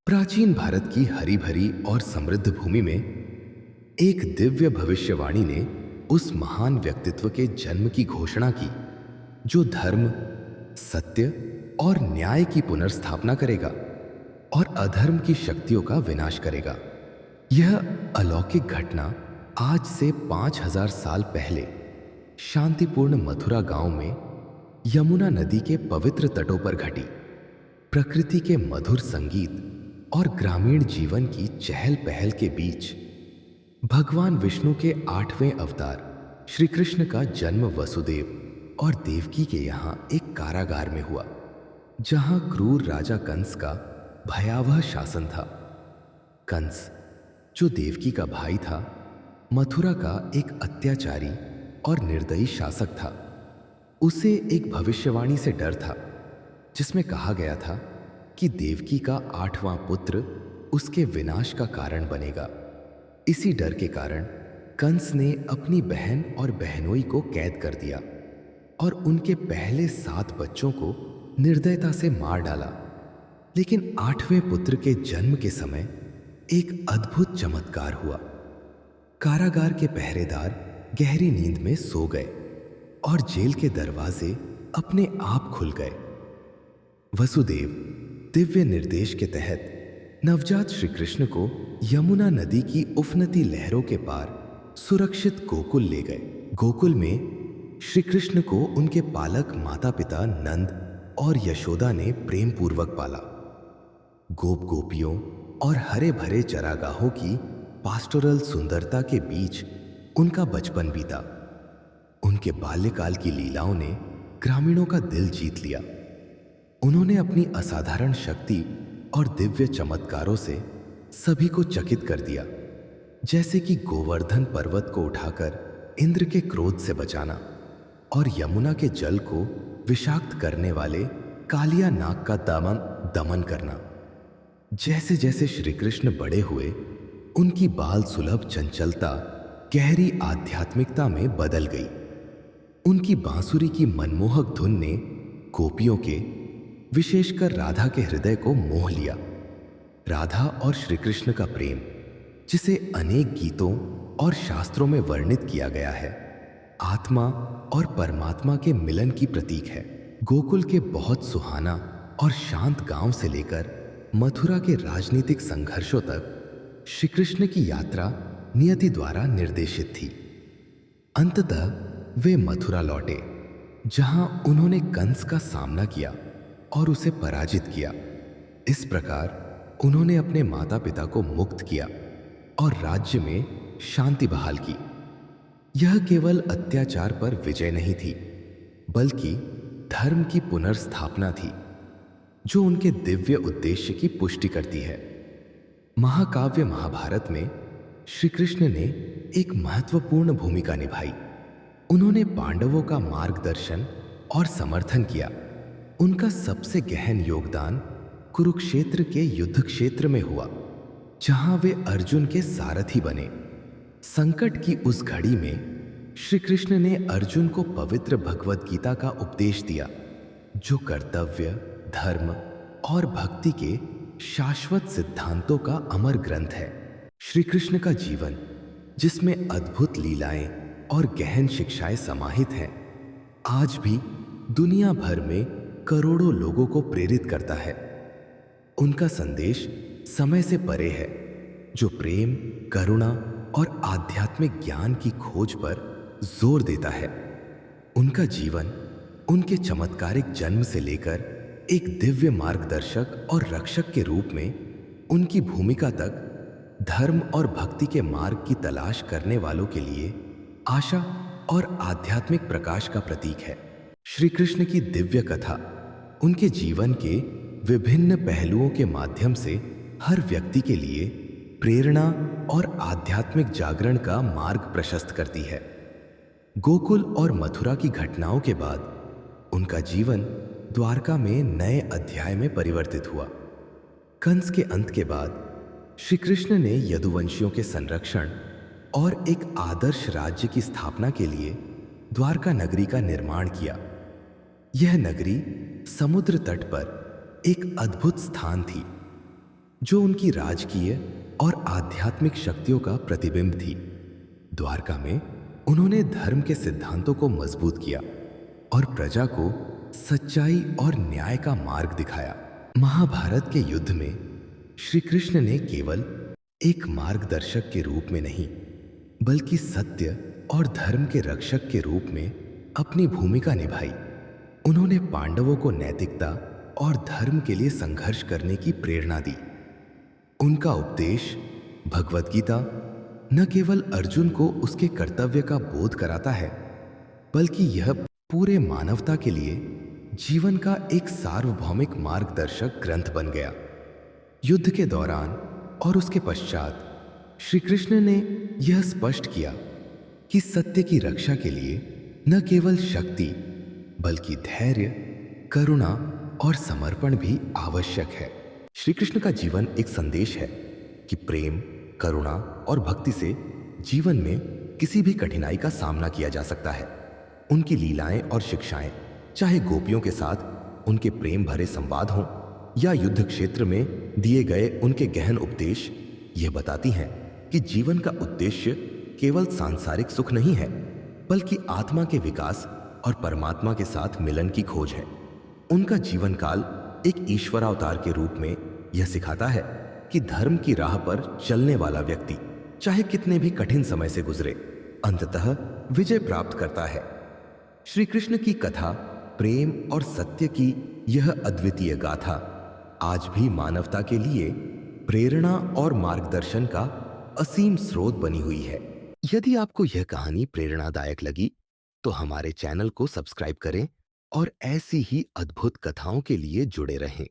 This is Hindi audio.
प्राचीन भारत की हरी भरी और समृद्ध भूमि में एक दिव्य भविष्यवाणी ने उस महान व्यक्तित्व के जन्म की घोषणा की जो धर्म, सत्य और न्याय की पुनर्स्थापना करेगा और अधर्म की शक्तियों का विनाश करेगा। यह अलौकिक घटना आज से 5000 साल पहले शांतिपूर्ण मथुरा गांव में यमुना नदी के पवित्र तटों पर घटी। प्रकृति के मधुर संगीत और ग्रामीण जीवन की चहल पहल के बीच भगवान विष्णु के 8वें अवतार श्री कृष्ण का जन्म वसुदेव और देवकी के यहाँ एक कारागार में हुआ, जहाँ क्रूर राजा कंस का भयावह शासन था। कंस, जो देवकी का भाई था, मथुरा का एक अत्याचारी और निर्दयी शासक था। उसे एक भविष्यवाणी से डर था जिसमें कहा गया था कि देवकी का 8वां पुत्र उसके विनाश का कारण बनेगा। इसी डर के कारण कंस ने अपनी बहन और बहनोई को कैद कर दिया और उनके पहले 7 बच्चों को निर्दयता से मार डाला। लेकिन 8वें पुत्र के जन्म के समय एक अद्भुत चमत्कार हुआ। कारागार के पहरेदार गहरी नींद में सो गए और जेल के दरवाजे अपने आप खुल गए। वसुदेव दिव्य निर्देश के तहत नवजात श्री कृष्ण को यमुना नदी की उफनती लहरों के पार सुरक्षित गोकुल ले गए। गोकुल में श्री कृष्ण को उनके पालक माता पिता नंद और यशोदा ने प्रेम पूर्वक पाला। गोप गोपियों और हरे भरे चरागाहों की पास्टोरल सुंदरता के बीच उनका बचपन बीता। उनके बाल्यकाल की लीलाओं ने ग्रामीणों का दिल जीत लिया। उन्होंने अपनी असाधारण शक्ति और दिव्य चमत्कारों से सभी को चकित कर दिया, जैसे कि गोवर्धन पर्वत को उठाकर इंद्र के क्रोध से बचाना और यमुना के जल को विषाक्त करने वाले कालिया नाग का दमन करना। जैसे जैसे श्री कृष्ण बड़े हुए, उनकी बाल सुलभ चंचलता गहरी आध्यात्मिकता में बदल गई। उनकी बांसुरी की मनमोहक धुन ने गोपियों के, विशेषकर राधा के हृदय को मोह लिया। राधा और श्री कृष्ण का प्रेम, जिसे अनेक गीतों और शास्त्रों में वर्णित किया गया है, आत्मा और परमात्मा के मिलन की प्रतीक है। गोकुल के बहुत सुहाना और शांत गांव से लेकर मथुरा के राजनीतिक संघर्षों तक श्री कृष्ण की यात्रा नियति द्वारा निर्देशित थी। अंततः वे मथुरा लौटे, जहां उन्होंने कंस का सामना किया और उसे पराजित किया। इस प्रकार उन्होंने अपने माता पिता को मुक्त किया और राज्य में शांति बहाल की। यह केवल अत्याचार पर विजय नहीं थी, बल्कि धर्म की पुनर्स्थापना थी, जो उनके दिव्य उद्देश्य की पुष्टि करती है। महाकाव्य महाभारत में श्री कृष्ण ने एक महत्वपूर्ण भूमिका निभाई। उन्होंने पांडवों का मार्गदर्शन और समर्थन किया। उनका सबसे गहन योगदान कुरुक्षेत्र के युद्ध क्षेत्र में हुआ, जहां वे अर्जुन के सारथी बने। संकट की उस घड़ी में श्री कृष्ण ने अर्जुन को पवित्र भगवत गीता का उपदेश दिया, जो कर्तव्य, धर्म और भक्ति के शाश्वत सिद्धांतों का अमर ग्रंथ है। श्री कृष्ण का जीवन, जिसमें अद्भुत लीलाएं और गहन शिक्षाएं समाहित हैं, आज भी दुनिया भर में करोड़ों लोगों को प्रेरित करता है। उनका संदेश समय से परे है, जो प्रेम, करुणा और आध्यात्मिक ज्ञान की खोज पर जोर देता है। उनका जीवन उनके चमत्कारिक जन्म से लेकर एक दिव्य मार्गदर्शक और रक्षक के रूप में उनकी भूमिका तक धर्म और भक्ति के मार्ग की तलाश करने वालों के लिए आशा और आध्यात्मिक प्रकाश का प्रतीक है। श्री कृष्ण की दिव्य कथा उनके जीवन के विभिन्न पहलुओं के माध्यम से हर व्यक्ति के लिए प्रेरणा और आध्यात्मिक जागरण का मार्ग प्रशस्त करती है। गोकुल और मथुरा की घटनाओं के बाद उनका जीवन द्वारका में नए अध्याय में परिवर्तित हुआ। कंस के अंत के बाद श्री कृष्ण ने यदुवंशियों के संरक्षण और एक आदर्श राज्य की स्थापना के लिए द्वारका नगरी का निर्माण किया। यह नगरी समुद्र तट पर एक अद्भुत स्थान थी, जो उनकी राजकीय और आध्यात्मिक शक्तियों का प्रतिबिंब थी। द्वारका में उन्होंने धर्म के सिद्धांतों को मजबूत किया और प्रजा को सच्चाई और न्याय का मार्ग दिखाया। महाभारत के युद्ध में श्री कृष्ण ने केवल एक मार्गदर्शक के रूप में नहीं, बल्कि सत्य और धर्म के रक्षक के रूप में अपनी भूमिका निभाई। उन्होंने पांडवों को नैतिकता और धर्म के लिए संघर्ष करने की प्रेरणा दी। उनका उपदेश भगवत गीता न केवल अर्जुन को उसके कर्तव्य का बोध कराता है, बल्कि यह पूरे मानवता के लिए जीवन का एक सार्वभौमिक मार्गदर्शक ग्रंथ बन गया। युद्ध के दौरान और उसके पश्चात श्री कृष्ण ने यह स्पष्ट किया कि सत्य की रक्षा के लिए न केवल शक्ति, बल्कि धैर्य, करुणा और समर्पण भी आवश्यक है। श्री कृष्ण का जीवन एक संदेश है कि प्रेम, करुणा और भक्ति से जीवन में किसी भी कठिनाई का सामना किया जा सकता है। उनकी लीलाएं और शिक्षाएं, चाहे गोपियों के साथ उनके प्रेम भरे संवाद हों या युद्ध क्षेत्र में दिए गए उनके गहन उपदेश, यह बताती हैं कि जीवन का उद्देश्य केवल सांसारिक सुख नहीं है, बल्कि आत्मा के विकास और परमात्मा के साथ मिलन की खोज है। उनका जीवन काल एक ईश्वरावतार के रूप में यह सिखाता है कि धर्म की राह पर चलने वाला व्यक्ति चाहे कितने भी कठिन समय से गुजरे, अंततः विजय प्राप्त करता है। श्री कृष्ण की कथा, प्रेम और सत्य की यह अद्वितीय गाथा आज भी मानवता के लिए प्रेरणा और मार्गदर्शन का असीम स्रोत बनी हुई है। यदि आपको यह कहानी प्रेरणादायक लगी तो हमारे चैनल को सब्सक्राइब करें और ऐसी ही अद्भुत कथाओं के लिए जुड़े रहें।